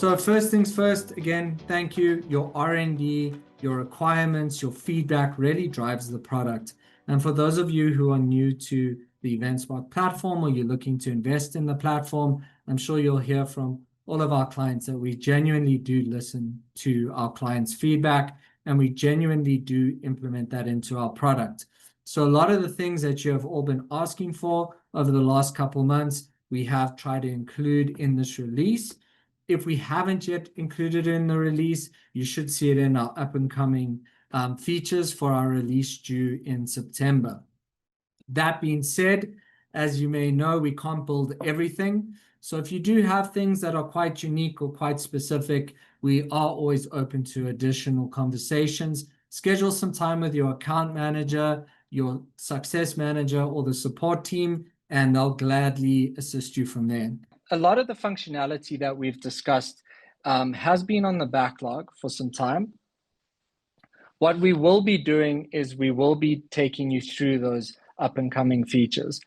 So first things first, again, thank you. Your R&D, your requirements, your feedback really drives the product. And for those of you who are new to the EventSpark platform, or you're looking to invest in the platform, I'm sure you'll hear from all of our clients that we genuinely do listen to our clients' feedback, and we genuinely do implement that into our product. So a lot of the things that you have all been asking for over the last couple of months, we have tried to include in this release. If we haven't yet included it in the release, you should see it in our up-and-coming features for our release due in September. That being said, as you may know, we can't build everything. So if you do have things that are quite unique or quite specific, we are always open to additional conversations. Schedule some time with your account manager, your success manager, or the support team, and they'll gladly assist you from there. A lot of the functionality that we've discussed has been on the backlog for some time. What we will be doing is we will be taking you through those up and coming features.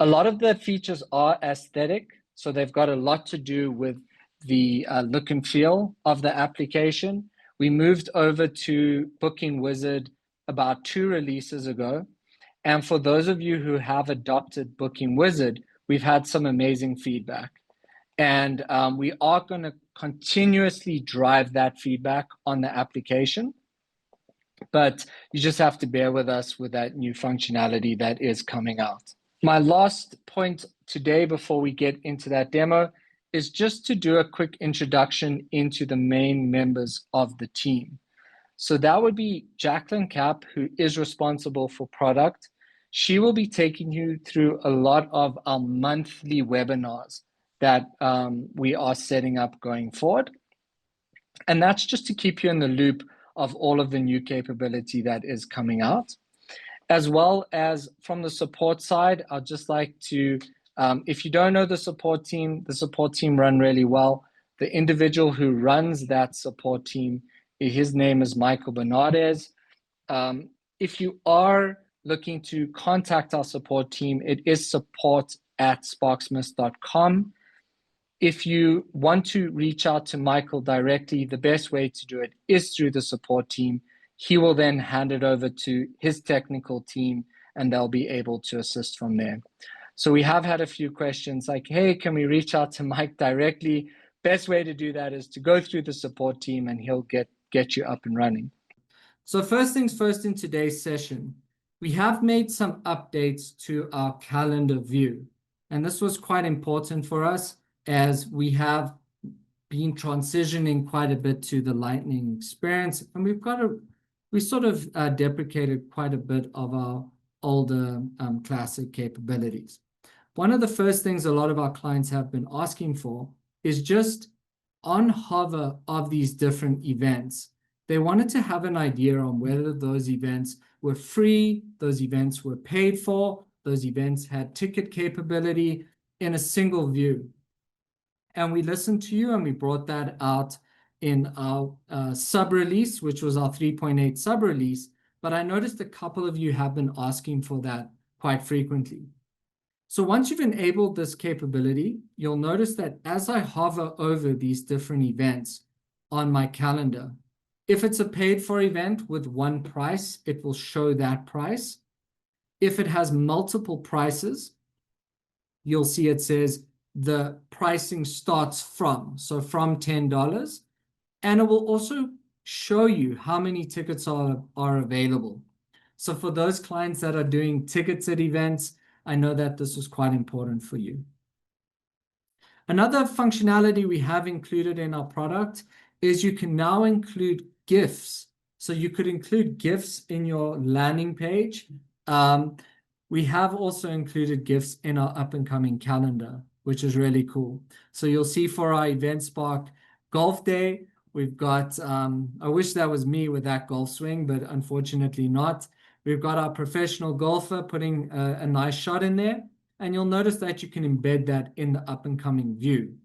A lot of the features are aesthetic, so they've got a lot to do with the look and feel of the application. We moved over to Booking Wizard about 2 releases ago. And for those of you who have adopted Booking Wizard, we've had some amazing feedback. And we are going to continuously drive that feedback on the application. But you just have to bear with us with that new functionality that is coming out. My last point today before we get into that demo is just to do a quick introduction into the main members of the team. So that would be Jacqueline Kapp, who is responsible for product. She will be taking you through a lot of our monthly webinars that we are setting up going forward. And that's just to keep you in the loop of all of the new capability that is coming out. As well as from the support side, I'd just like to, if you don't know the support team run really well. The individual who runs that support team, his name is Michael Bernardes. If you are looking to contact our support team, it is support@sparksmith.com. If you want to reach out to Michael directly, the best way to do it is through the support team. He will then hand it over to his technical team, and they'll be able to assist from there. So we have had a few questions like, hey, can we reach out to Mike directly? Best way to do that is to go through the support team, and he'll get you up and running. So first things first, in today's session, we have made some updates to our calendar view. And this was quite important for us, as we have been transitioning quite a bit to the Lightning experience. And we sort of deprecated quite a bit of our older classic capabilities. One of the first things a lot of our clients have been asking for is just on hover of these different events. They wanted to have an idea on whether those events were free, those events were paid for, those events had ticket capability in a single view. And we listened to you, and we brought that out in our sub-release, which was our 3.8 sub-release. But I noticed a couple of you have been asking for that quite frequently. So once you've enabled this capability, you'll notice that as I hover over these different events on my calendar, if it's a paid-for event with one price, it will show that price. If it has multiple prices, you'll see it says the pricing starts from, so from $10, and it will also show you how many tickets are available. So for those clients that are doing ticketed events, I know that this was quite important for you. Another functionality we have included in our product is you can now include GIFs. So you could include GIFs in your landing page. We have also included GIFs in our up-and-coming calendar, which is really cool. So you'll see for our EventSpark Golf Day, we've got, I wish that was me with that golf swing, but unfortunately not. We've got our professional golfer putting a nice shot in there, and you'll notice that you can embed that in the up-and-coming view.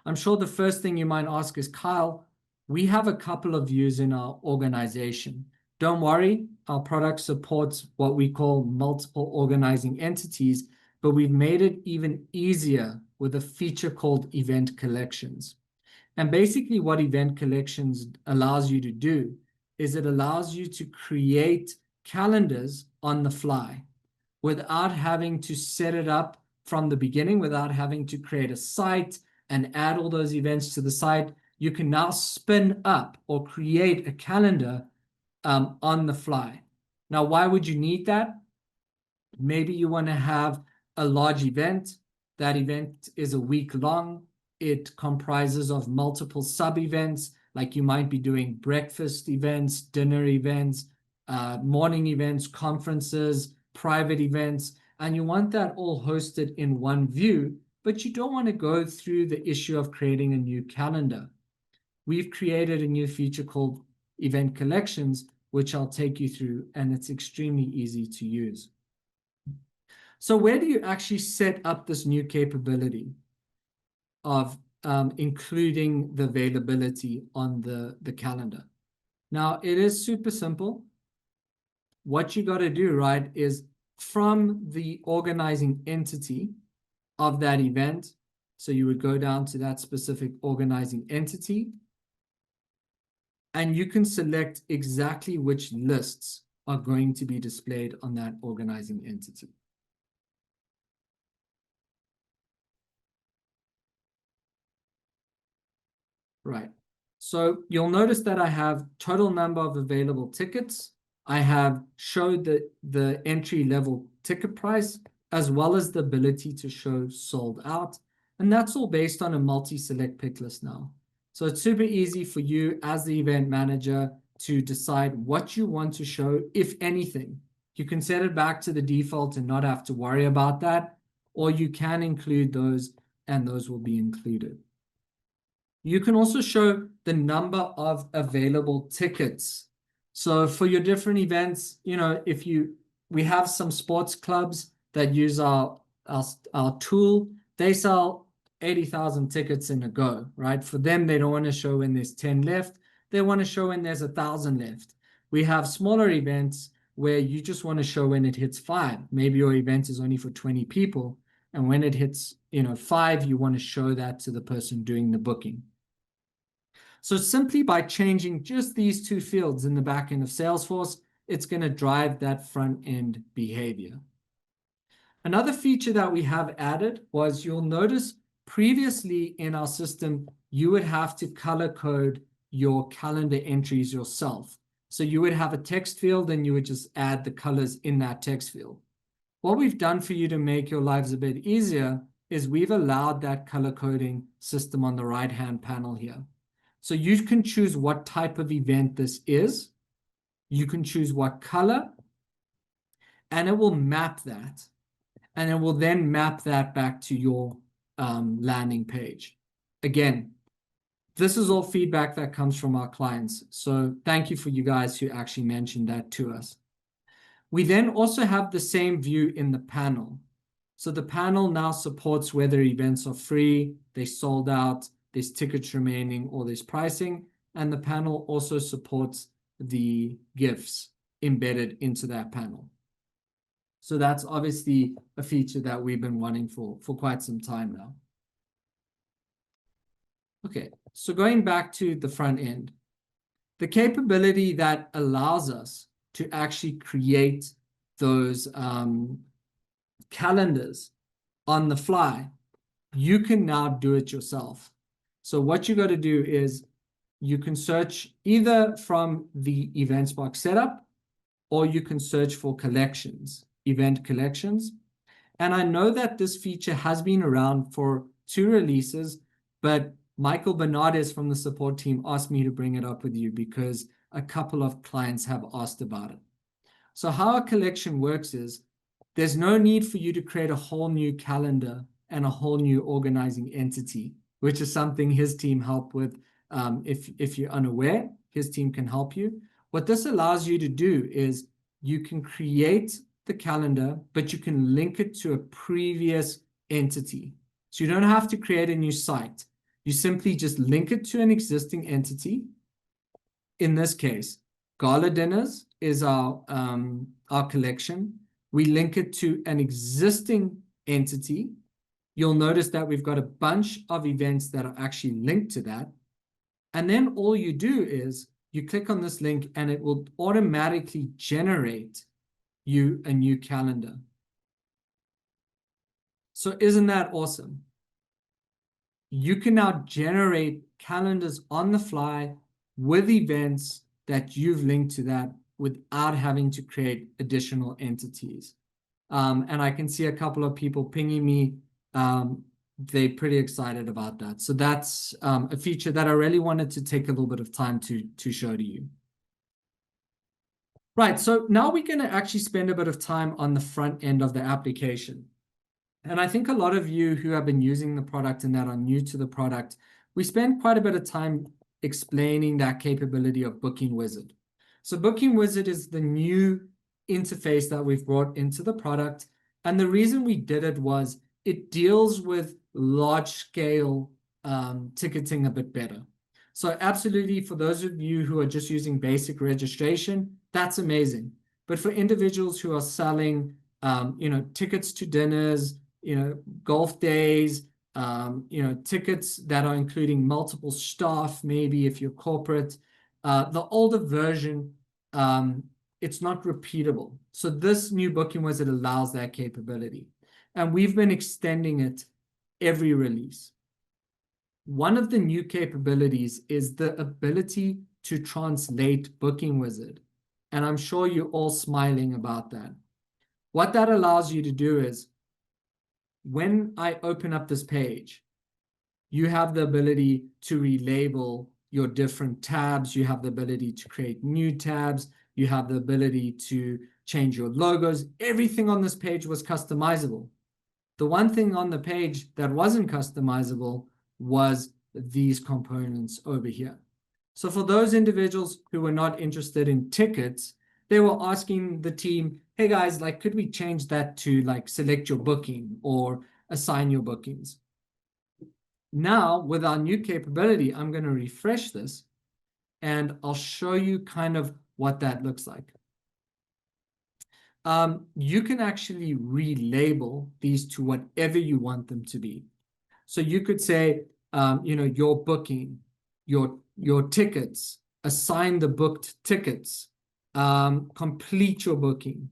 I'm sure the first thing you might ask is, Kyle, we have a couple of views in our organization. Don't worry, our product supports what we call multiple organizing entities, but we've made it even easier with a feature called Event Collections. And basically what Event Collections allows you to do is it allows you to create calendars on the fly without having to set it up from the beginning, without having to create a site and add all those events to the site. You can now spin up or create a calendar on the fly. Now, why would you need that? Maybe you want to have a large event. That event is a week long. It comprises of multiple sub-events, like you might be doing breakfast events, dinner events, morning events, conferences, private events, and you want that all hosted in one view, but you don't want to go through the issue of creating a new calendar. We've created a new feature called Event Collections, which I'll take you through, and it's extremely easy to use. So where do you actually set up this new capability of including the availability on the calendar? Now, it is super simple. What you got to do, right, is from the organizing entity of that event, so you would go down to that specific organizing entity, and you can select exactly which lists are going to be displayed on that organizing entity. Right. So you'll notice that I have total number of available tickets. I have showed the entry level ticket price, as well as the ability to show sold out. And that's all based on a multi-select pick list now. So it's super easy for you as the event manager to decide what you want to show, if anything. You can set it back to the default and not have to worry about that, or you can include those, and those will be included. You can also show the number of available tickets. So for your different events, you know, we have some sports clubs that use our tool. They sell 80,000 tickets in a go, right? For them, they don't want to show when there's 10 left. They want to show when there's 1,000 left. We have smaller events where you just want to show when it hits 5. Maybe your event is only for 20 people. And when it hits, 5, you want to show that to the person doing the booking. So simply by changing just these two fields in the back end of Salesforce, it's going to drive that front end behavior. Another feature that we have added was, you'll notice previously in our system, you would have to color code your calendar entries yourself. So you would have a text field and you would just add the colors in that text field. What we've done for you to make your lives a bit easier is we've allowed that color coding system on the right-hand panel here. So you can choose what type of event this is. You can choose what color, and it will map that. And it will then map that back to your landing page. Again, this is all feedback that comes from our clients. So thank you for you guys who actually mentioned that to us. We then also have the same view in the panel. So the panel now supports whether events are free, they sold out, there's tickets remaining, or there's pricing. And the panel also supports the GIFs embedded into that panel. So that's obviously a feature that we've been wanting for quite some time now. Okay, so going back to the front end, the capability that allows us to actually create those calendars on the fly, you can now do it yourself. So what you got to do is you can search either from the EventSpark setup, or you can search for collections, event collections. And I know that this feature has been around for 2 releases, but Michael Bernardes from the support team asked me to bring it up with you because a couple of clients have asked about it. So how a collection works is there's no need for you to create a whole new calendar and a whole new organizing entity, which is something his team helped with. If you're unaware, his team can help you. What this allows you to do is you can create the calendar, but you can link it to a previous entity. So you don't have to create a new site. You simply just link it to an existing entity. In this case, Gala Dinners is our collection. We link it to an existing entity. You'll notice that we've got a bunch of events that are actually linked to that. And then all you do is you click on this link and it will automatically generate you a new calendar. So isn't that awesome? You can now generate calendars on the fly with events that you've linked to that without having to create additional entities. And I can see a couple of people pinging me. They're pretty excited about that. So that's a feature that I really wanted to take a little bit of time to show to you. Right, so now we're going to actually spend a bit of time on the front end of the application. And I think a lot of you who have been using the product and that are new to the product, we spend quite a bit of time explaining that capability of Booking Wizard. So Booking Wizard is the new interface that we've brought into the product. And the reason we did it was it deals with large-scale ticketing a bit better. So absolutely, for those of you who are just using basic registration, that's amazing. But for individuals who are selling, tickets to dinners, golf days, tickets that are including multiple staff, maybe if you're corporate, the older version, it's not repeatable. So this new Booking Wizard allows that capability. And we've been extending it every release. One of the new capabilities is the ability to translate Booking Wizard. And I'm sure you're all smiling about that. What that allows you to do is, when I open up this page, you have the ability to relabel your different tabs. You have the ability to create new tabs. You have the ability to change your logos. Everything on this page was customizable. The one thing on the page that wasn't customizable was these components over here. So for those individuals who were not interested in tickets, they were asking the team, hey guys, could we change that to select your booking or assign your bookings? Now, with our new capability, I'm going to refresh this and I'll show you kind of what that looks like. You can actually relabel these to whatever you want them to be. So you could say, your booking, your tickets, assign the booked tickets, complete your booking.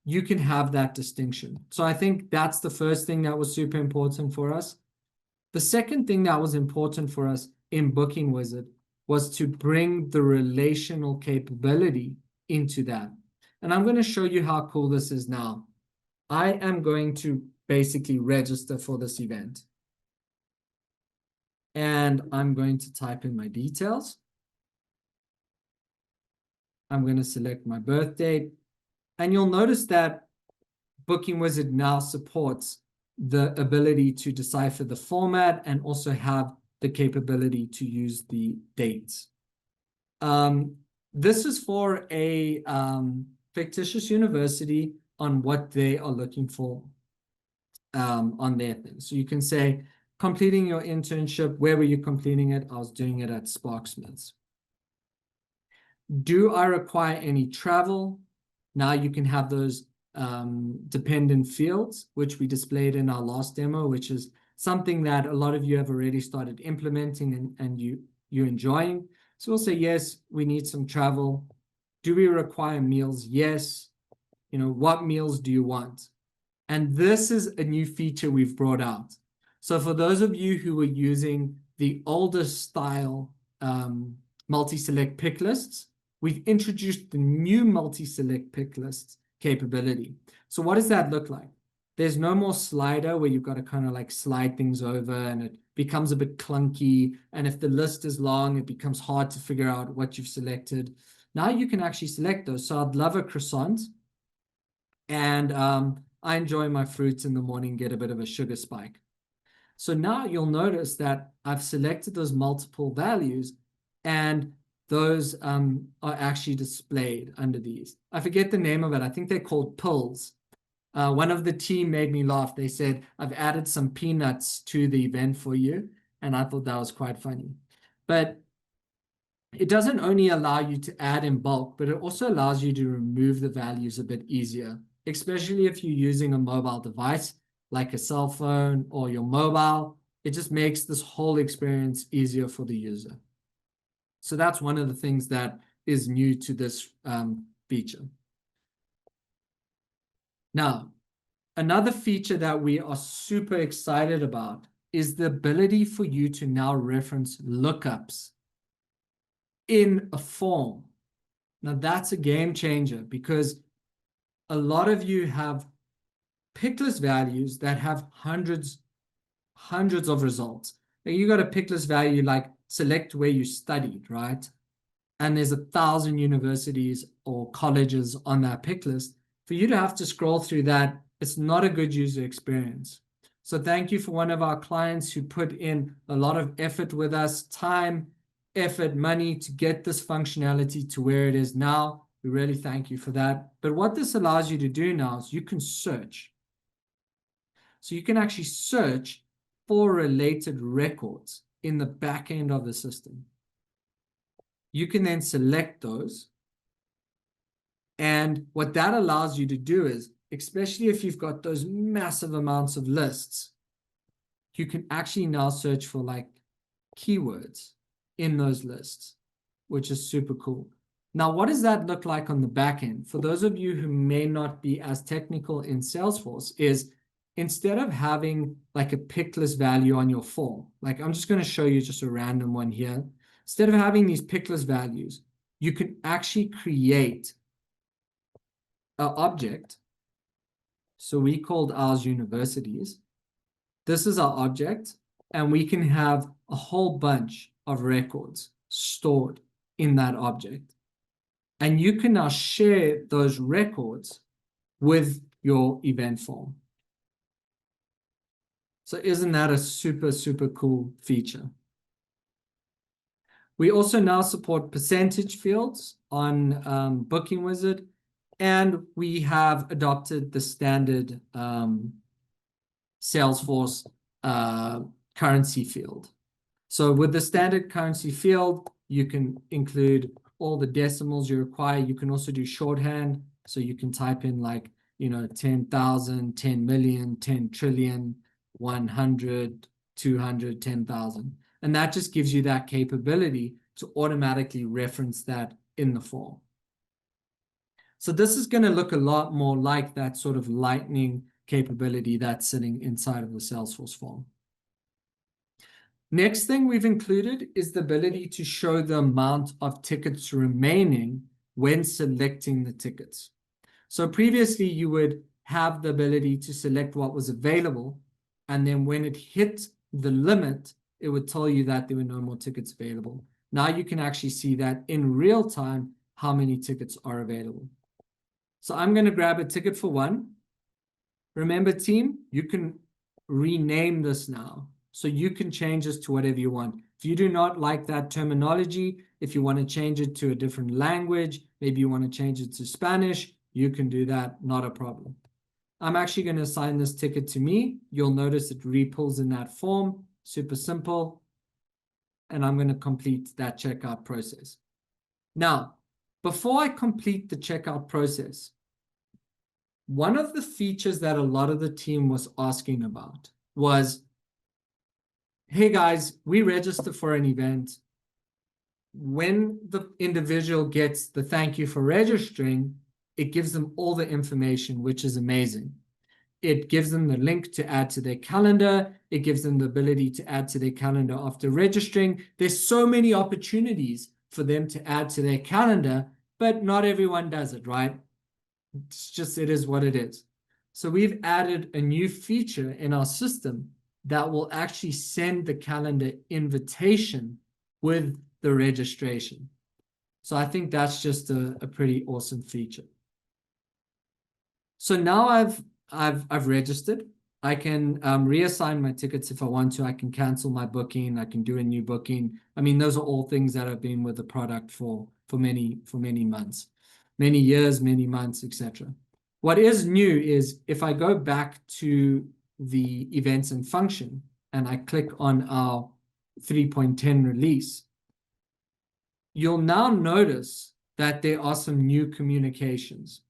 You can have that distinction. So I think that's the first thing that was super important for us. The second thing that was important for us in Booking Wizard was to bring the relational capability into that. And I'm going to show you how cool this is now. I am going to basically register for this event. And I'm going to type in my details. I'm going to select my birth date. And you'll notice that Booking Wizard now supports the ability to decipher the format and also have the capability to use the dates. This is for a fictitious university on what they are looking for on their thing. So you can say, completing your internship, where were you completing it? I was doing it at Sparksmiths. Do I require any travel? Now you can have those dependent fields, which we displayed in our last demo, which is something that a lot of you have already started implementing and you're enjoying. So we'll say, yes, we need some travel. Do we require meals? Yes. What meals do you want? And this is a new feature we've brought out. So for those of you who were using the older style multi-select pick lists, we've introduced the new multi-select pick lists capability. So what does that look like? There's no more slider where you've got to kind of slide things over and it becomes a bit clunky. And if the list is long, it becomes hard to figure out what you've selected. Now you can actually select those. So I'd love a croissant. And I enjoy my fruits in the morning, get a bit of a sugar spike. So now you'll notice that I've selected those multiple values and those are actually displayed under these. I forget the name of it. I think they're called pills. One of the team made me laugh. They said, I've added some peanuts to the event for you. And I thought that was quite funny. But it doesn't only allow you to add in bulk, but it also allows you to remove the values a bit easier, especially if you're using a mobile device like a cell phone or your mobile. It just makes this whole experience easier for the user. So that's one of the things that is new to this feature. Now, another feature that we are super excited about is the ability for you to now reference lookups in a form. Now, that's a game changer because a lot of you have pick list values that have hundreds of results. You got a pick list value like select where you studied, right? And there's 1,000 universities or colleges on that pick list. For you to have to scroll through that, it's not a good user experience. So thank you for one of our clients who put in a lot of effort with us, time, effort, money to get this functionality to where it is now. We really thank you for that. But what this allows you to do now is you can search. So you can actually search for related records in the back end of the system. You can then select those. And what that allows you to do is, especially if you've got those massive amounts of lists, you can actually now search for like keywords in those lists, which is super cool. Now, what does that look like on the back end? For those of you who may not be as technical in Salesforce, is instead of having like a pick list value on your form, like I'm just going to show you just a random one here. Instead of having these pick list values, you can actually create an object. So we called ours universities. This is our object, and we can have a whole bunch of records stored in that object. And you can now share those records with your event form. So isn't that a super, super cool feature? We also now support percentage fields on Booking Wizard, and we have adopted the standard Salesforce currency field. So with the standard currency field, you can include all the decimals you require. You can also do shorthand. So you can type in like, 10,000, 10 million, 10 trillion, 100, 200, 10,000. And that just gives you that capability to automatically reference that in the form. So this is going to look a lot more like that sort of lightning capability that's sitting inside of the Salesforce form. Next thing we've included is the ability to show the amount of tickets remaining when selecting the tickets. So previously you would have the ability to select what was available, and then when it hit the limit, it would tell you that there were no more tickets available. Now you can actually see that in real time, how many tickets are available. So I'm going to grab a ticket for one. Remember, team, you can rename this now. So you can change this to whatever you want. If you do not like that terminology, if you want to change it to a different language, maybe you want to change it to Spanish, you can do that, not a problem. I'm actually going to assign this ticket to me. You'll notice it repulls in that form, super simple. And I'm going to complete that checkout process. Now, before I complete the checkout process, one of the features that a lot of the team was asking about was, hey guys, we register for an event. When the individual gets the thank you for registering, it gives them all the information, which is amazing. It gives them the link to add to their calendar. It gives them the ability to add to their calendar after registering. There's so many opportunities for them to add to their calendar, but not everyone does it, right? It's just, it is what it is. So we've added a new feature in our system that will actually send the calendar invitation with the registration. So I think that's just a pretty awesome feature. So now I've registered. I can reassign my tickets if I want to. I can cancel my booking. I can do a new booking. I mean, those are all things that have been with the product for many months, many years, many months, etc. What is new is if I go back to the events and function and I click on our 3.10 release, you'll now notice that there are some new communications.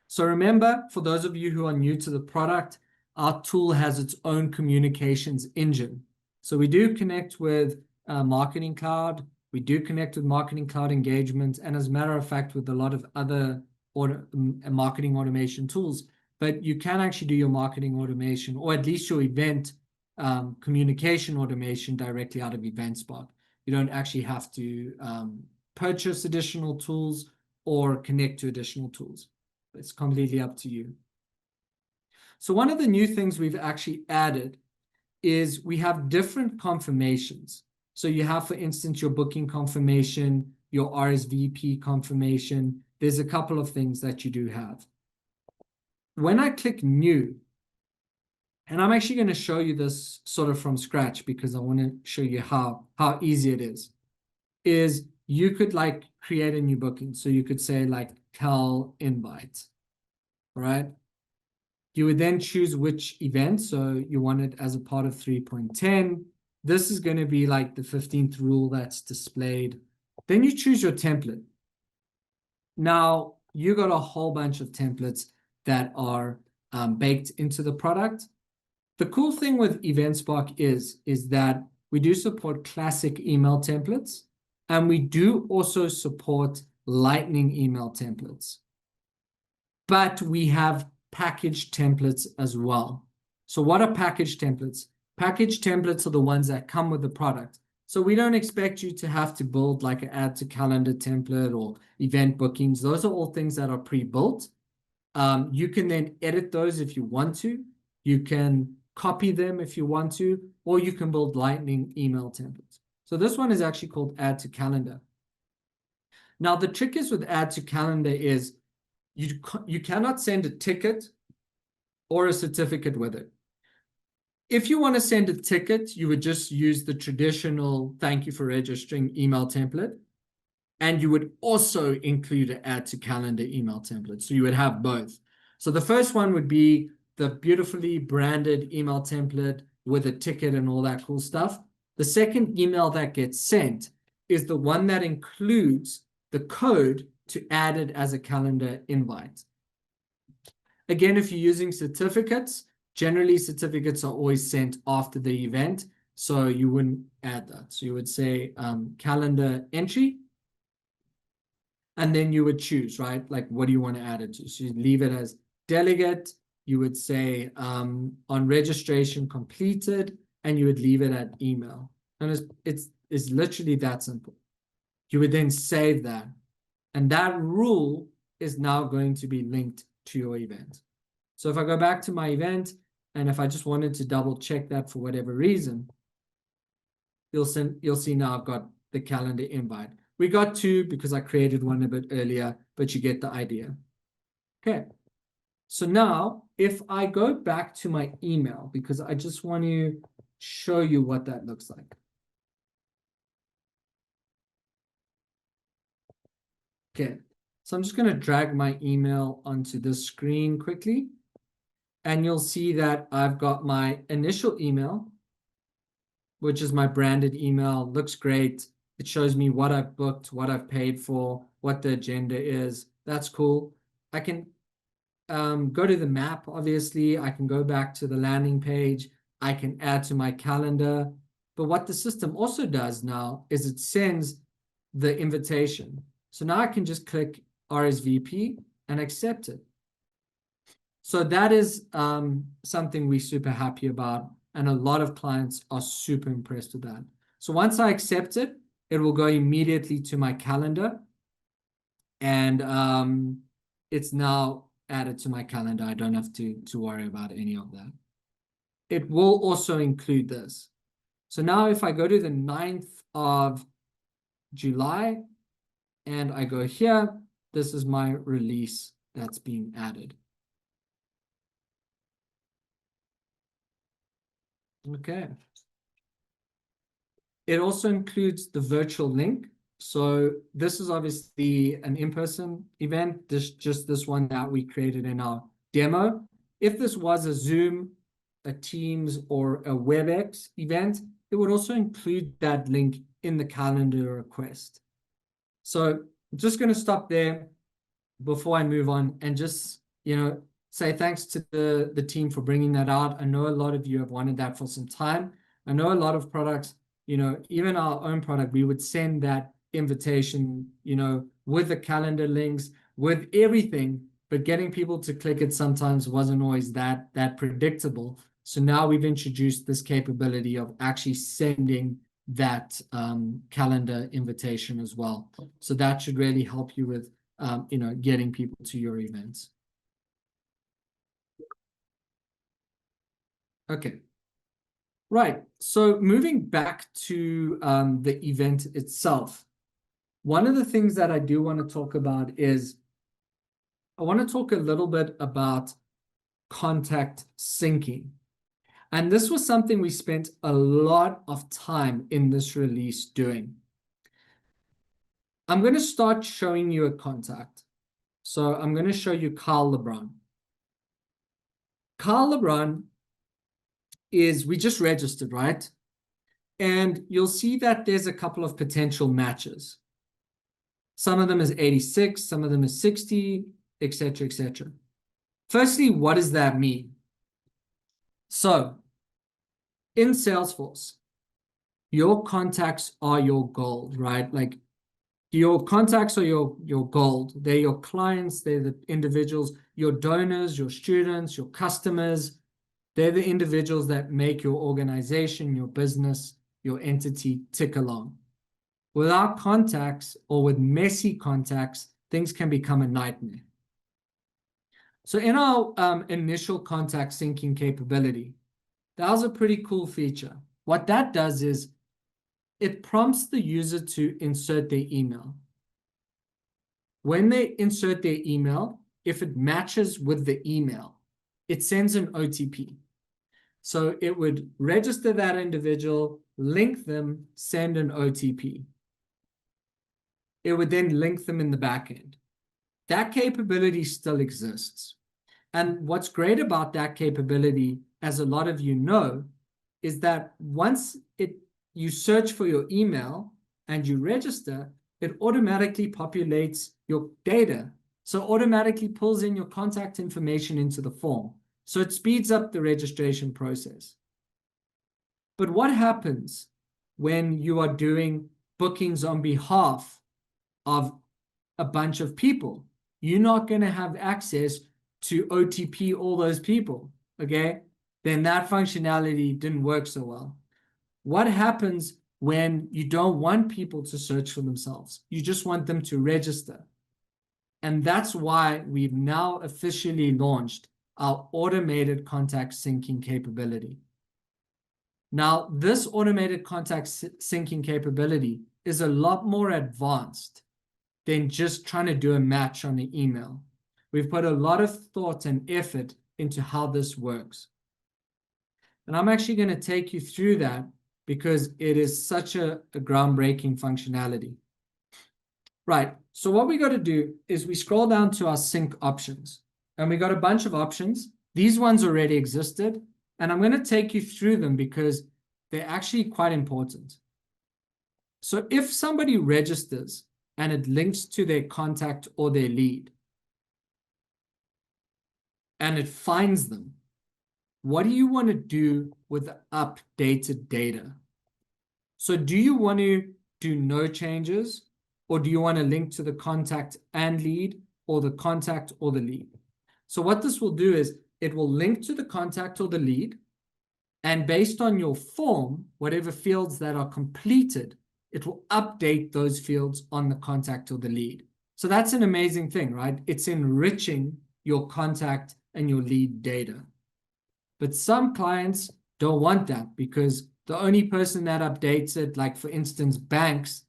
So remember, for those of you who are new to the product, our tool has its own communications engine. So we do connect with Marketing Cloud, We do connect with Marketing Cloud engagements, and as a matter of fact, with a lot of other marketing automation tools. But you can actually do your marketing automation, or at least your event communication automation, directly out of EventSpark. You don't actually have to purchase additional tools or connect to additional tools. It's completely up to you. So one of the new things we've actually added is we have different confirmations. So you have, for instance, your booking confirmation, your RSVP confirmation. There's a couple of things that you do have. When I click new, and I'm actually going to show you this sort of from scratch because I want to show you how easy it is you could like create a new booking. So you could say like Cal invite, right? You would then choose which event. So you want it as a part of 3.10. This is going to be like the 15th rule that's displayed. Then you choose your template. Now, you got a whole bunch of templates that are baked into the product. The cool thing with EventSpark is that we do support classic email templates, and we do also support Lightning email templates. But we have packaged templates as well. So what are packaged templates? Packaged templates are the ones that come with the product. So we don't expect you to have to build like an add to calendar template or event bookings. Those are all things that are pre-built. You can then edit those if you want to. You can copy them if you want to, or you can build Lightning email templates. So this one is actually called Add to Calendar. Now, the trick is with Add to Calendar is you cannot send a ticket or a certificate with it. If you want to send a ticket, you would just use the traditional thank you for registering email template. And you would also include an Add to Calendar email template. So you would have both. So the first one would be the beautifully branded email template with a ticket and all that cool stuff. The second email that gets sent is the one that includes the code to add it as a calendar invite. Again, if you're using certificates, generally certificates are always sent after the event, so you wouldn't add that. So you would say calendar entry, and then you would choose, right? Like, what do you want to add it to? So you leave it as delegate. You would say on registration completed, and you would leave it at email. And it's literally that simple. You would then save that. And that rule is now going to be linked to your event. So if I go back to my event, and if I just wanted to double check that for whatever reason, you'll see now I've got the calendar invite. We got two because I created one a bit earlier, but you get the idea. Okay. So now if I go back to my email, because I just want to show you what that looks like. Okay. So I'm just going to drag my email onto this screen quickly. And you'll see that I've got my initial email, which is my branded email. Looks great. It shows me what I've booked, what I've paid for, what the agenda is. That's cool. I can go to the map, obviously. I can go back to the landing page. I can add to my calendar. But what the system also does now is it sends the invitation. So now I can just click RSVP and accept it. So that is something we're super happy about. And a lot of clients are super impressed with that. So once I accept it, it will go immediately to my calendar. And it's now added to my calendar. I don't have to worry about any of that. It will also include this. So now if I go to the 9th of July and I go here, this is my release that's being added. Okay. It also includes the virtual link. So this is obviously an in-person event. Just this one that we created in our demo. If this was a Zoom, a Teams, or a WebEx event, it would also include that link in the calendar request. So I'm just going to stop there before I move on and just, say thanks to the team for bringing that out. I know a lot of you have wanted that for some time. I know a lot of products even our own product, we would send that invitation, with the calendar links, with everything, but getting people to click it sometimes wasn't always that predictable. So now we've introduced this capability of actually sending that calendar invitation as well. So that should really help you with, getting people to your events. Okay. Right. So moving back to the event itself, one of the things that I do want to talk about is I want to talk a little bit about contact syncing. And this was something we spent a lot of time in this release doing. I'm going to start showing you a contact. So I'm going to show you Carl LeBron. Carl LeBron we just registered, right? And you'll see that there's a couple of potential matches. Some of them is 86, some of them is 60, etc., etc. Firstly, what does that mean? So in Salesforce, your contacts are your gold, right? Like your contacts are your gold. They're your clients, they're the individuals, your donors, your students, your customers. They're the individuals that make your organization, your business, your entity tick along. Without contacts or with messy contacts, things can become a nightmare. So in our initial contact syncing capability, that was a pretty cool feature. What that does is it prompts the user to insert their email. When they insert their email, if it matches with the email, it sends an OTP. So it would register that individual, link them, send an OTP. It would then link them in the back end. That capability still exists. And what's great about that capability, as a lot of you know, is that once you search for your email and you register, it automatically populates your data. So automatically pulls in your contact information into the form. So it speeds up the registration process. But what happens when you are doing bookings on behalf of a bunch of people? You're not going to have access to OTP all those people, okay? Then that functionality didn't work so well. What happens when you don't want people to search for themselves? You just want them to register. And that's why we've now officially launched our automated contact syncing capability. Now, this automated contact syncing capability is a lot more advanced than just trying to do a match on the email. We've put a lot of thought and effort into how this works. And I'm actually going to take you through that because it is such a groundbreaking functionality. Right, so what we got to do is we scroll down to our sync options. And we got a bunch of options. These ones already existed. And I'm going to take you through them because they're actually quite important. So if somebody registers and it links to their contact or their lead, and it finds them, what do you want to do with the updated data? So do you want to do no changes, or do you want to link to the contact and lead, or the contact or the lead? So what this will do is it will link to the contact or the lead, and based on your form, whatever fields that are completed, it will update those fields on the contact or the lead. So that's an amazing thing, right? It's enriching your contact and your lead data. But some clients don't want that because the only person that updates it, like for instance, banks,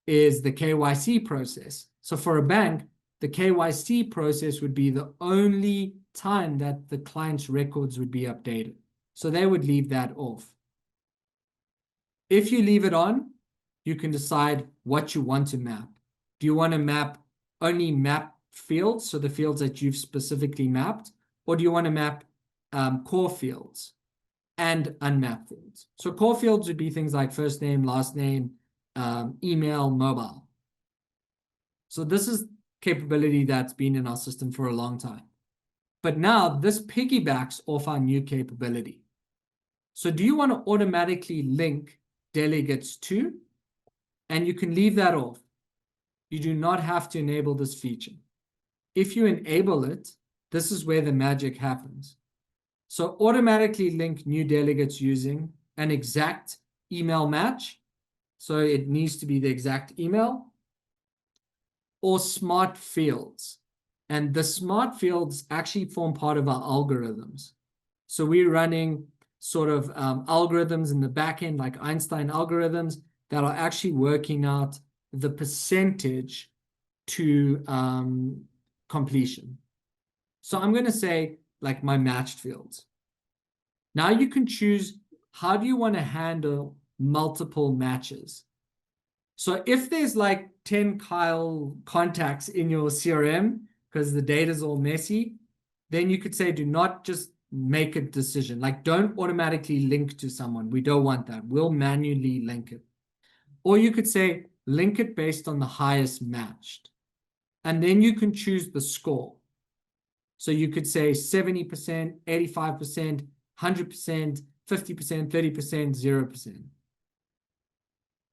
is the KYC process. So for a bank, the KYC process would be the only time that the client's records would be updated. So they would leave that off. If you leave it on, you can decide what you want to map. Do you want to only map fields, so the fields that you've specifically mapped, or do you want to map core fields and unmapped fields? So core fields would be things like first name, last name, email, mobile. So this is capability that's been in our system for a long time. But now this piggybacks off our new capability. So do you want to automatically link delegates to, and you can leave that off. You do not have to enable this feature. If you enable it, this is where the magic happens. So automatically link new delegates using an exact email match. So it needs to be the exact email, or smart fields. And the smart fields actually form part of our algorithms. So we're running sort of algorithms in the back end, like Einstein algorithms, that are actually working out the percentage to completion. So I'm going to say like my matched fields. Now you can choose, how do you want to handle multiple matches? So if there's like 10 Kyle contacts in your CRM because the data's all messy, then you could say do not just make a decision. Like don't automatically link to someone. We don't want that. We'll manually link it. Or you could say link it based on the highest matched. And then you can choose the score. So you could say 70%, 85%, 100%, 50%, 30%, 0%.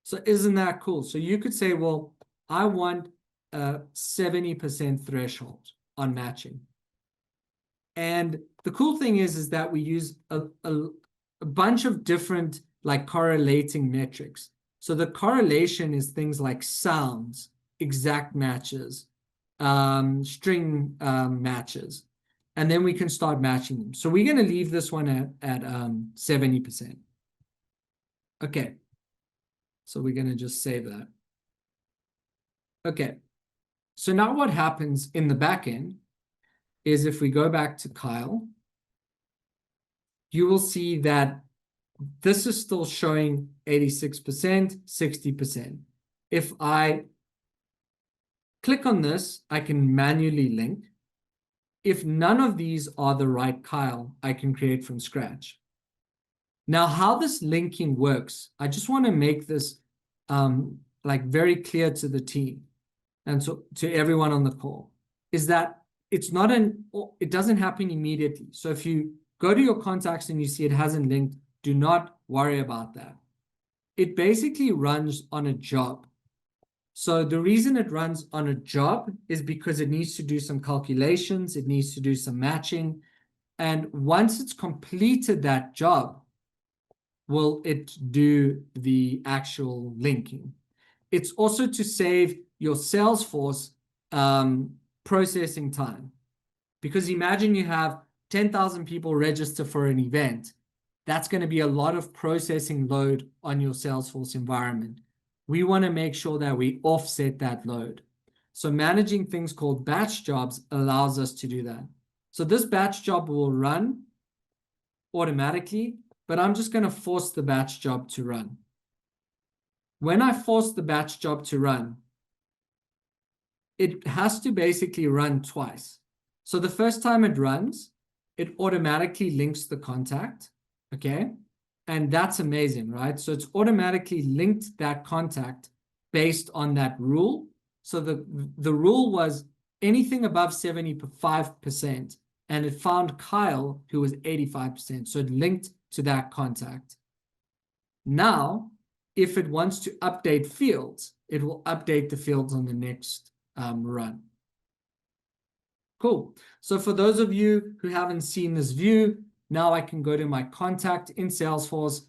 So isn't that cool? So you could say, well, I want a 70% threshold on matching. And the cool thing is that we use a bunch of different like correlating metrics. So the correlation is things like sounds, exact matches, string matches, and then we can start matching them. So we're going to leave this one at 70%. Okay. So we're going to just save that. Okay. So now what happens in the back end is if we go back to Kyle, you will see that this is still showing 86%, 60%. If I click on this, I can manually link. If none of these are the right Kyle, I can create from scratch. Now, how this linking works, I just want to make this like very clear to the team and so to everyone on the call, is that it's not it doesn't happen immediately. So if you go to your contacts and you see it hasn't linked, do not worry about that. It basically runs on a job. So the reason it runs on a job is because it needs to do some calculations, it needs to do some matching, and once it's completed that job, will it do the actual linking. It's also to save your Salesforce processing time. Because imagine you have 10,000 people register for an event. That's going to be a lot of processing load on your Salesforce environment. We want to make sure that we offset that load. So managing things called batch jobs allows us to do that. So this batch job will run automatically, but I'm just going to force the batch job to run. When I force the batch job to run, it has to basically run twice. So the first time it runs, it automatically links the contact, okay? And that's amazing, right? So it's automatically linked that contact based on that rule. So the rule was anything above 75%, and it found Kyle, who was 85%. So it linked to that contact. Now, if it wants to update fields, it will update the fields on the next run. Cool. So for those of you who haven't seen this view, now I can go to my contact in Salesforce.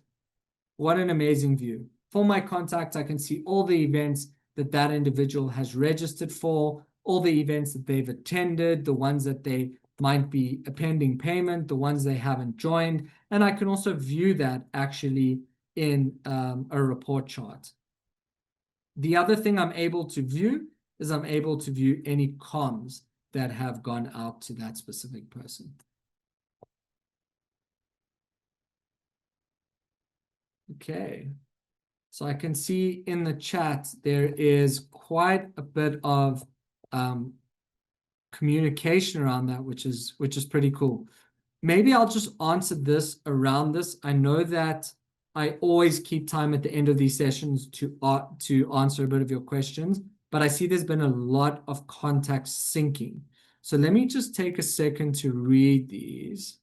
What an amazing view. For my contact, I can see all the events that that individual has registered for, all the events that they've attended, the ones that they might be a pending payment, the ones they haven't joined. And I can also view that actually in a report chart. The other thing I'm able to view is I'm able to view any comms that have gone out to that specific person. Okay, so I can see in the chat there is quite a bit of communication around that, which is pretty cool. Maybe I'll just answer this around this. I know that I always keep time at the end of these sessions to answer a bit of your questions, but I see there's been a lot of contact syncing. So let me just take a second to read these.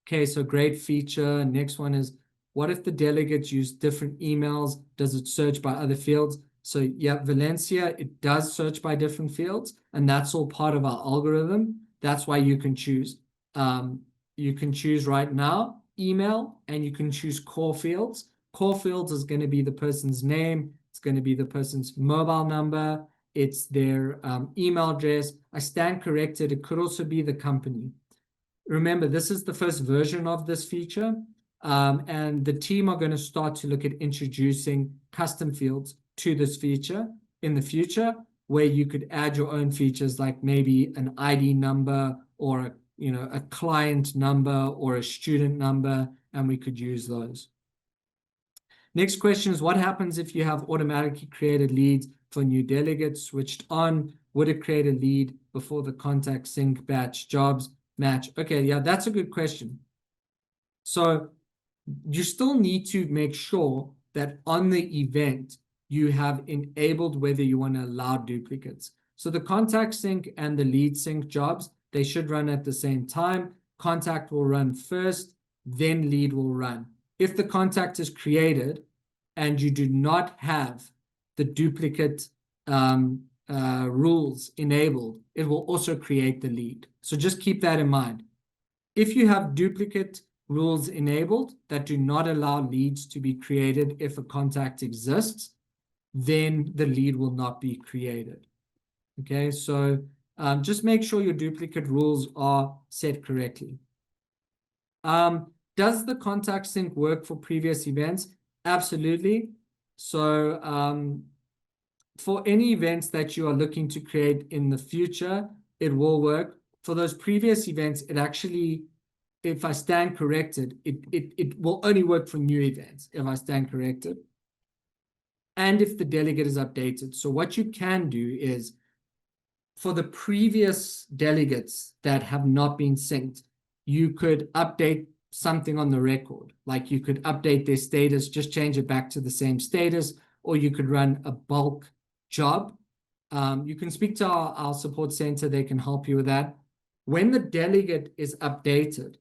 Okay, so great feature. Next one is, What if the delegates use different emails? Does it search by other fields? So yeah, Valencia, it does search by different fields, and that's all part of our algorithm. That's why you can choose. You can choose right now email, and you can choose core fields. Core fields is going to be the person's name. It's going to be the person's mobile number. It's their email address. I stand corrected. It could also be the company. Remember, this is the first version of this feature, and the team are going to start to look at introducing custom fields to this feature in the future, where you could add your own features, like maybe an ID number or a client number or a student number, and we could use those. Next question is, what happens if you have automatically created leads for new delegates switched on? Would it create a lead before the contact sync batch jobs match? Okay, yeah, that's a good question. So you still need to make sure that on the event, you have enabled whether you want to allow duplicates. So the contact sync and the lead sync jobs, they should run at the same time. Contact will run first, then lead will run. If the contact is created and you do not have the duplicate rules enabled, it will also create the lead. So just keep that in mind. If you have duplicate rules enabled that do not allow leads to be created if a contact exists, then the lead will not be created. Okay, so just make sure your duplicate rules are set correctly. Does the contact sync work for previous events? Absolutely. So for any events that you are looking to create in the future, it will work. For those previous events, it actually, if I stand corrected, it will only work for new events if I stand corrected. And if the delegate is updated. So what you can do is, for the previous delegates that have not been synced, you could update something on the record. Like you could update their status, just change it back to the same status, or you could run a bulk job. You can speak to our support center. They can help you with that. When the delegate is updated,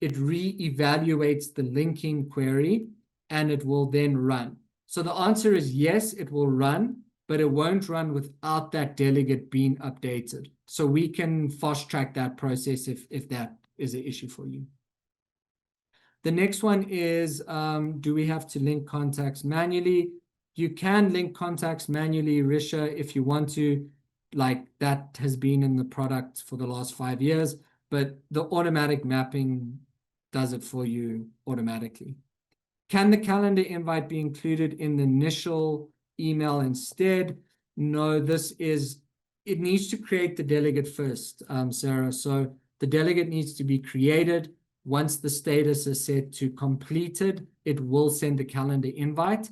it re-evaluates the linking query, and it will then run. So the answer is yes, it will run, but it won't run without that delegate being updated. So we can fast track that process if that is an issue for you. The next one is, do we have to link contacts manually? You can link contacts manually, Risha, if you want to. Like, that has been in the product for the last 5 years, but the automatic mapping does it for you automatically. Can the calendar invite be included in the initial email instead? No, it needs to create the delegate first, Sarah. So the delegate needs to be created. Once the status is set to completed, it will send the calendar invite.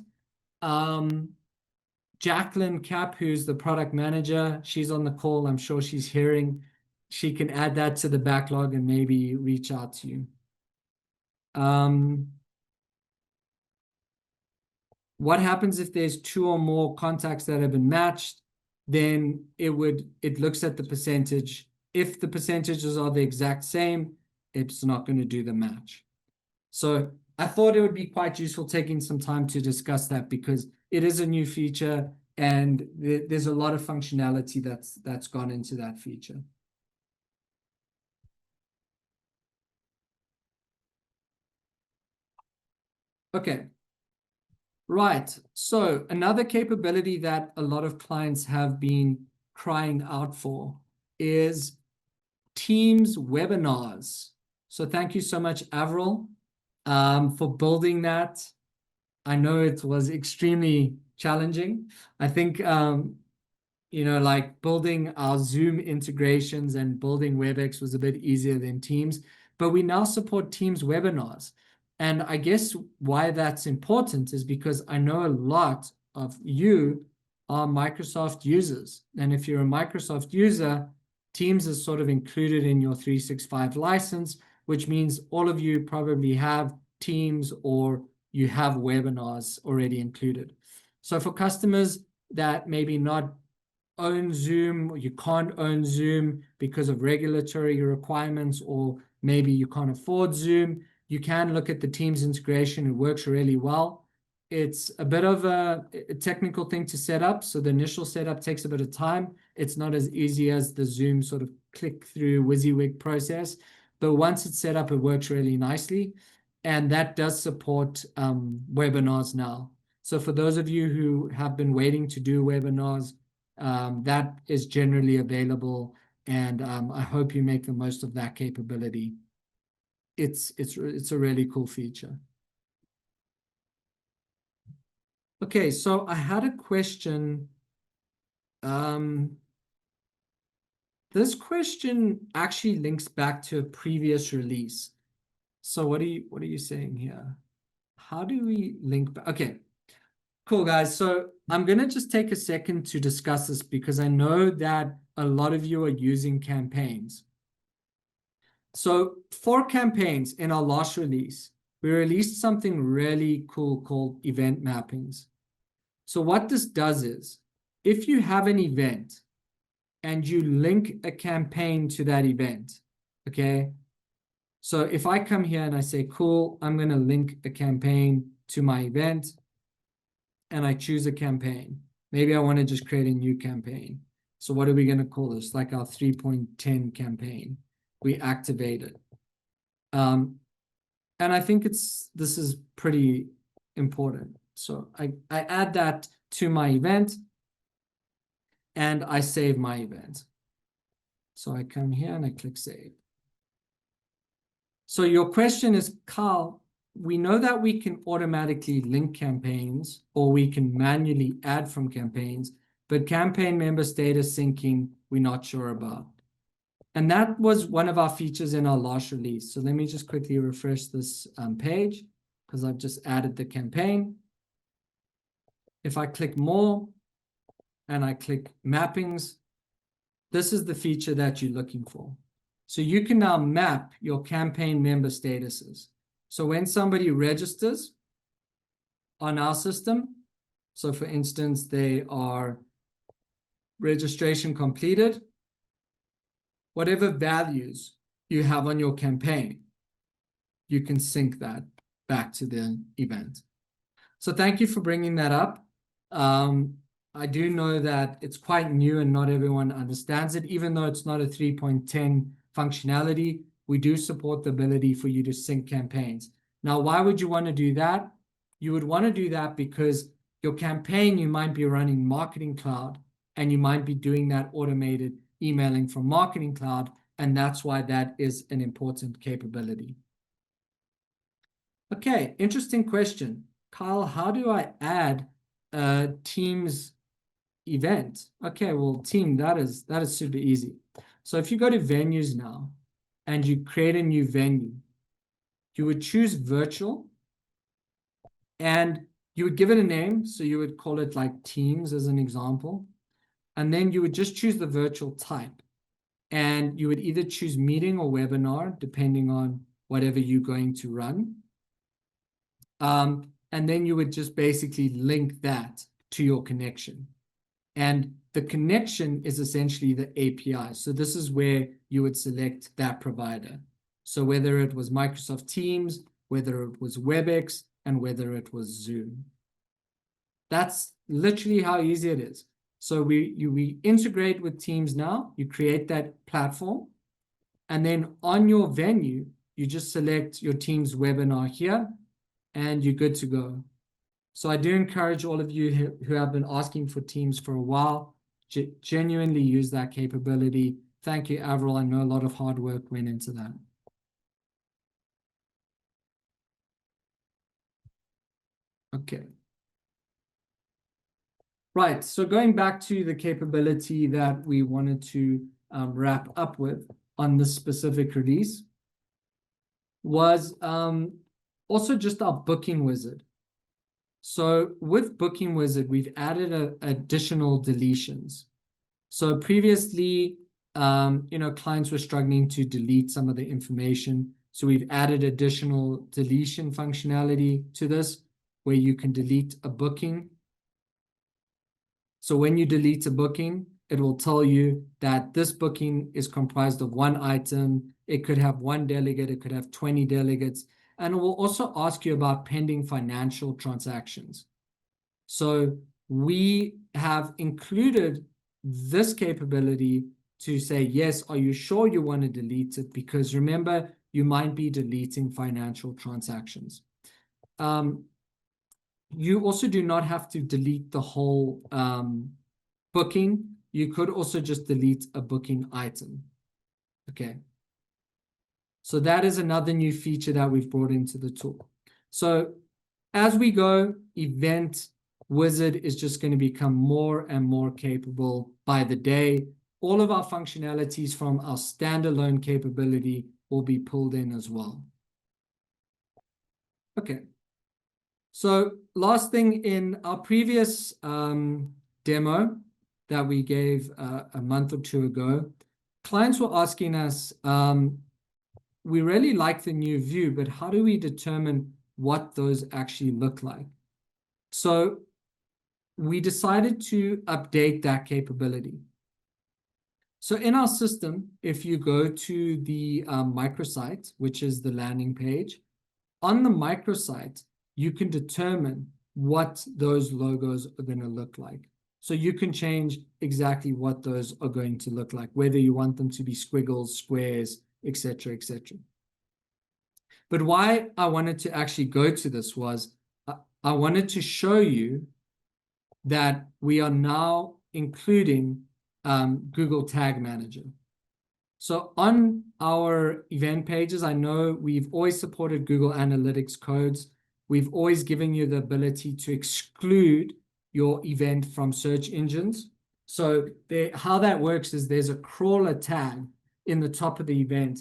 Jacqueline Cap, who's the product manager, she's on the call. I'm sure she's hearing. She can add that to the backlog and maybe reach out to you. What happens if there's 2 or more contacts that have been matched? Then it looks at the percentage. If the percentages are the exact same, it's not going to do the match. So I thought it would be quite useful taking some time to discuss that, because it is a new feature and there's a lot of functionality that's gone into that feature. Okay. Right. So another capability that a lot of clients have been crying out for is Teams webinars. So thank you so much, Avril, for building that. I know it was extremely challenging. I think, like building our Zoom integrations and building WebEx was a bit easier than Teams, but we now support Teams webinars. And I guess why that's important is because I know a lot of you are Microsoft users. And if you're a Microsoft user, Teams is sort of included in your 365 license, which means all of you probably have Teams or you have webinars already included. So for customers that maybe not own Zoom, or you can't own Zoom because of regulatory requirements, or maybe you can't afford Zoom, you can look at the Teams integration. It works really well. It's a bit of a technical thing to set up. So the initial setup takes a bit of time. It's not as easy as the Zoom sort of click through WYSIWYG process. But once it's set up, it works really nicely. And that does support webinars now. So for those of you who have been waiting to do webinars, that is generally available. And I hope you make the most of that capability. It's a really cool feature. Okay, so I had a question. This question actually links back to a previous release. So what are you saying here? How do we link back? Okay, cool, guys. So I'm going to just take a second to discuss this because I know that a lot of you are using campaigns. So for campaigns in our last release, we released something really cool called event mappings. So what this does is, if you have an event and you link a campaign to that event, okay? So if I come here and I say, cool, I'm going to link a campaign to my event, and I choose a campaign. Maybe I want to just create a new campaign. So what are we going to call this? Like our 3.10 campaign. We activate it. And I think this is pretty important. So I add that to my event, and I save my event. So I come here and I click save. So your question is, Carl, we know that we can automatically link campaigns, or we can manually add from campaigns, but campaign member status syncing, we're not sure about. And that was one of our features in our last release. So let me just quickly refresh this page, because I've just added the campaign. If I click more and I click mappings, this is the feature that you're looking for. So you can now map your campaign member statuses. So when somebody registers on our system, so for instance, they are registration completed, whatever values you have on your campaign, you can sync that back to the event. So thank you for bringing that up. I do know that it's quite new and not everyone understands it. Even though it's not a 3.10 functionality, we do support the ability for you to sync campaigns. Now, why would you want to do that? You would want to do that because your campaign, you might be running Marketing Cloud, and you might be doing that automated emailing from Marketing Cloud, and that's why that is an important capability. Okay, interesting question. Kyle, how do I add a Teams event? Okay, well, team, that is super easy. So if you go to venues now and you create a new venue, you would choose virtual, and you would give it a name. So you would call it like Teams as an example. And then you would just choose the virtual type. And you would either choose meeting or webinar, depending on whatever you're going to run. And then you would just basically link that to your connection. And the connection is essentially the API. So this is where you would select that provider. So whether it was Microsoft Teams, whether it was WebEx, and whether it was Zoom. That's literally how easy it is. So we integrate with Teams now. You create that platform. And then on your venue, you just select your Teams webinar here, and you're good to go. So I do encourage all of you who have been asking for Teams for a while, genuinely use that capability. Thank you, Avril. I know a lot of hard work went into that. Okay. Right, so going back to the capability that we wanted to wrap up with on this specific release was also just our booking wizard. So with Booking Wizard, we've added additional deletions. So previously, clients were struggling to delete some of the information. So we've added additional deletion functionality to this, where you can delete a booking. So when you delete a booking, it will tell you that this booking is comprised of one item. It could have one delegate. It could have 20 delegates. and it will also ask you about pending financial transactions. So we have included this capability to say, yes, are you sure you want to delete it? Because remember, you might be deleting financial transactions. You also do not have to delete the whole booking. You could also just delete a booking item. Okay. So that is another new feature that we've brought into the tool. So as we go, Event Wizard is just going to become more and more capable by the day. All of our functionalities from our standalone capability will be pulled in as well. Okay. So last thing, in our previous demo that we gave a month or two ago, clients were asking us, we really like the new view, but how do we determine what those actually look like? So we decided to update that capability. So in our system, if you go to the microsite, which is the landing page, on the microsite, you can determine what those logos are going to look like. So you can change exactly what those are going to look like, whether you want them to be squiggles, squares, etc., etc. But why I wanted to actually go to this was I wanted to show you that we are now including Google Tag Manager. So on our event pages, I know we've always supported Google Analytics codes. We've always given you the ability to exclude your event from search engines. So how that works is there's a crawler tag in the top of the event.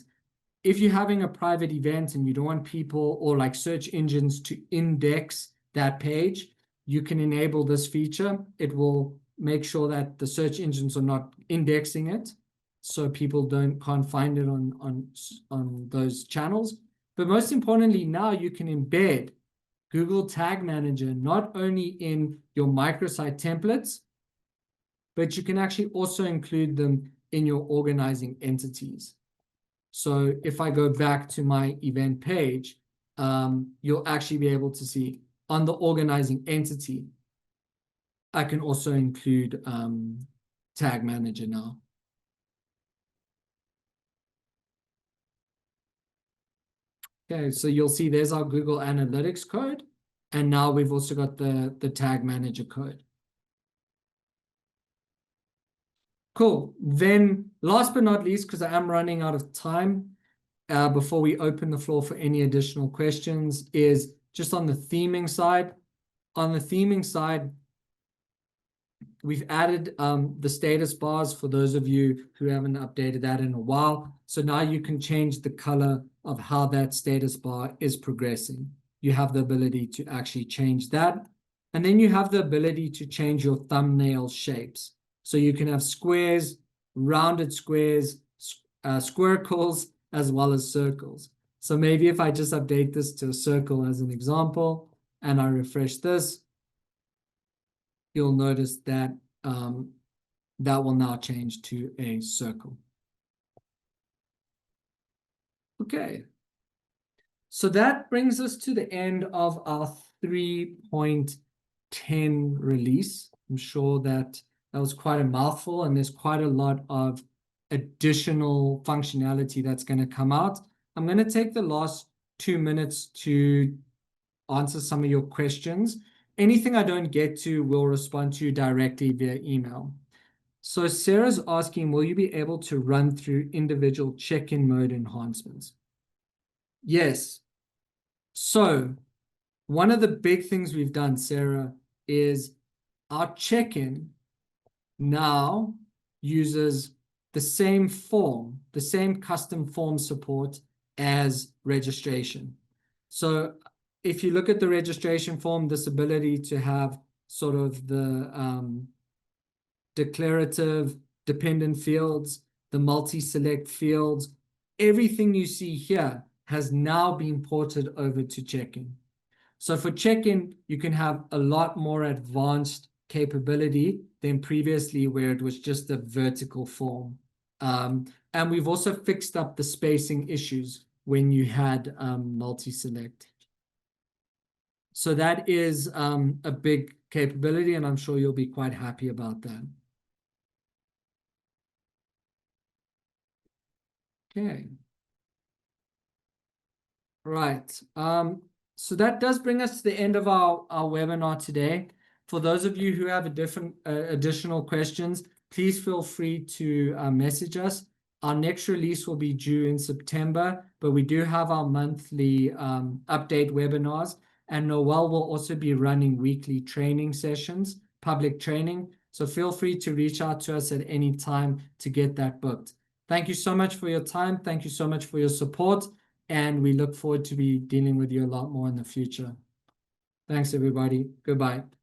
If you're having a private event and you don't want people or like search engines to index that page, you can enable this feature. It will make sure that the search engines are not indexing it, so people can't find it on those channels. But most importantly, now you can embed Google Tag Manager not only in your microsite templates, but you can actually also include them in your organizing entities. So if I go back to my event page, you'll actually be able to see on the organizing entity, I can also include Tag Manager now. Okay, so you'll see there's our Google Analytics code, and now we've also got the Tag Manager code. Cool. Then last but not least, because I am running out of time, before we open the floor for any additional questions, is just on the theming side. On the theming side, we've added the status bars for those of you who haven't updated that in a while. So now you can change the color of how that status bar is progressing. You have the ability to actually change that. And then you have the ability to change your thumbnail shapes. So you can have squares, rounded squares, squircles, as well as circles. So maybe if I just update this to a circle as an example, and I refresh this, you'll notice that that will now change to a circle. Okay. So that brings us to the end of our 3.10 release. I'm sure that was quite a mouthful, and there's quite a lot of additional functionality that's going to come out. I'm going to take the last 2 minutes to answer some of your questions. Anything I don't get to, we'll respond to you directly via email. So Sarah's asking, will you be able to run through individual check-in mode enhancements? Yes. So one of the big things we've done, Sarah, is our check-in now uses the same form, the same custom form support as registration. So if you look at the registration form, this ability to have sort of the declarative dependent fields, the multi-select fields, everything you see here has now been ported over to check-in. So for check-in, you can have a lot more advanced capability than previously, where it was just a vertical form. And we've also fixed up the spacing issues. when you had multi-select. So that is a big capability, and I'm sure you'll be quite happy about that. Okay. Right. So that does bring us to the end of our webinar today. For those of you who have additional questions, please feel free to message us. Our next release will be due in September, but we do have our monthly update webinars, and Noel will also be running weekly training sessions, public training. So feel free to reach out to us at any time to get that booked. Thank you so much for your time. Thank you so much for your support. And we look forward to be dealing with you a lot more in the future. Thanks, everybody. Goodbye.